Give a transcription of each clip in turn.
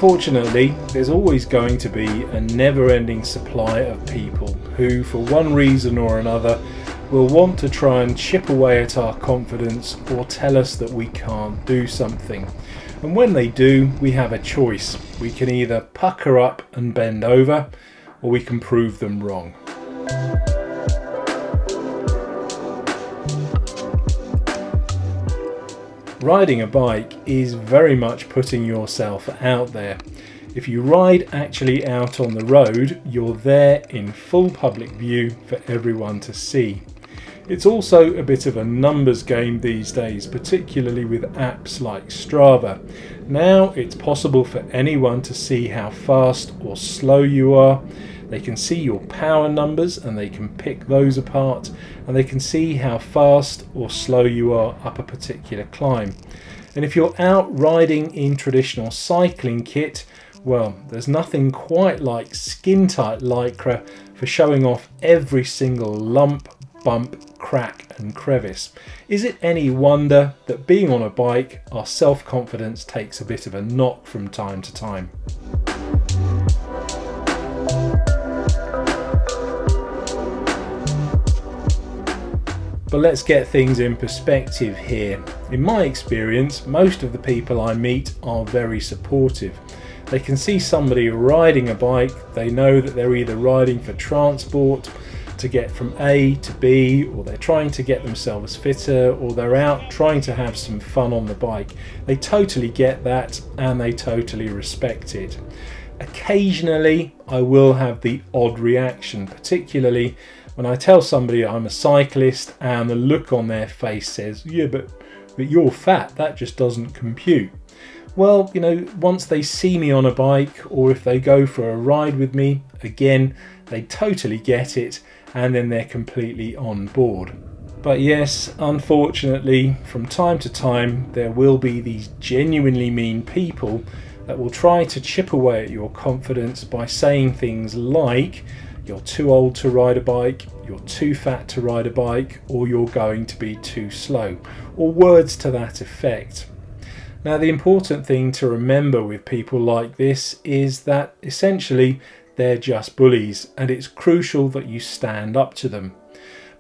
Unfortunately, there's always going to be a never-ending supply of people who, for one reason or another, will want to try and chip away at our confidence or tell us that we can't do something. And when they do, we have a choice. We can either pucker up and bend over, or we can prove them wrong. Riding a bike is very much putting yourself out there. If you ride actually out on the road, you're there in full public view for everyone to see. It's also a bit of a numbers game these days, particularly with apps like Strava. Now it's possible for anyone to see how fast or slow you are. They can see your power numbers and they can pick those apart, and they can see how fast or slow you are up a particular climb. And if you're out riding in traditional cycling kit, well, there's nothing quite like skin-tight lycra for showing off every single lump, bump, crack and crevice. Is it any wonder that being on a bike, our self-confidence takes a bit of a knock from time to time? But let's get things in perspective here. In my experience, most of the people I meet are very supportive. They can see somebody riding a bike, they know that they're either riding for transport, to get from A to B, or they're trying to get themselves fitter, or they're out trying to have some fun on the bike. They totally get that and they totally respect it. Occasionally I will have the odd reaction, particularly when I tell somebody I'm a cyclist and the look on their face says, yeah, but you're fat, that just doesn't compute. Well, once they see me on a bike, or if they go for a ride with me, again, they totally get it, and then they're completely on board. But yes, unfortunately, from time to time, there will be these genuinely mean people that will try to chip away at your confidence by saying things like, you're too old to ride a bike, you're too fat to ride a bike, or you're going to be too slow, or words to that effect. Now, the important thing to remember with people like this is that essentially they're just bullies, and it's crucial that you stand up to them.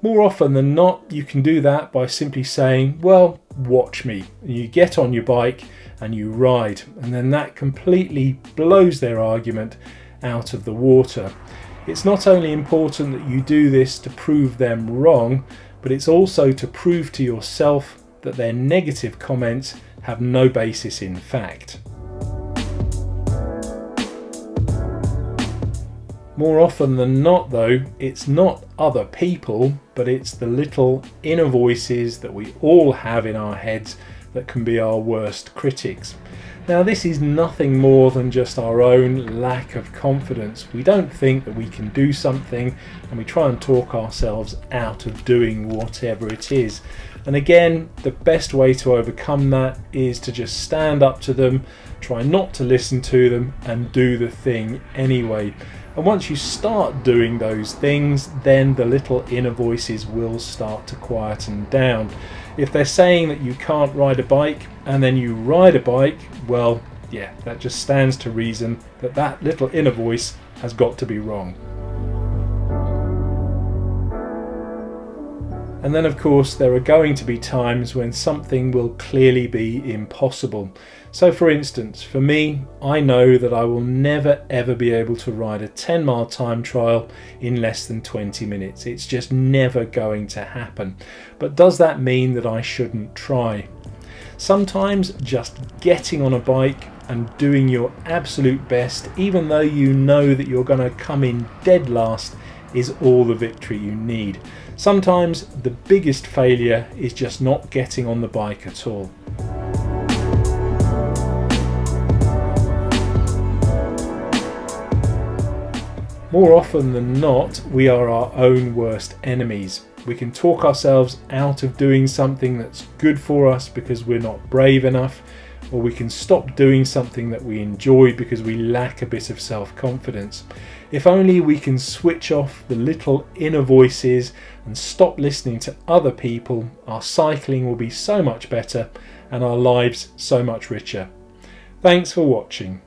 More often than not, you can do that by simply saying, well, watch me. And you get on your bike and you ride, and then that completely blows their argument out of the water. It's not only important that you do this to prove them wrong, but it's also to prove to yourself that their negative comments have no basis in fact. More often than not though, it's not other people, but it's the little inner voices that we all have in our heads that can be our worst critics. Now, this is nothing more than just our own lack of confidence. We don't think that we can do something, and we try and talk ourselves out of doing whatever it is. And again, the best way to overcome that is to just stand up to them, try not to listen to them, and do the thing anyway. And once you start doing those things, then the little inner voices will start to quieten down. If they're saying that you can't ride a bike and then you ride a bike, well, yeah, that just stands to reason that that little inner voice has got to be wrong. And then of course there are going to be times when something will clearly be impossible. So for instance, for me, I know that I will never ever be able to ride a 10-mile time trial in less than 20 minutes. It's just never going to happen. But does that mean that I shouldn't try? Sometimes just getting on a bike and doing your absolute best, even though you know that you're going to come in dead last, is all the victory you need. Sometimes the biggest failure is just not getting on the bike at all. More often than not, we are our own worst enemies. We can talk ourselves out of doing something that's good for us because we're not brave enough, or we can stop doing something that we enjoy because we lack a bit of self-confidence. If only we can switch off the little inner voices and stop listening to other people, our cycling will be so much better and our lives so much richer. Thanks for watching.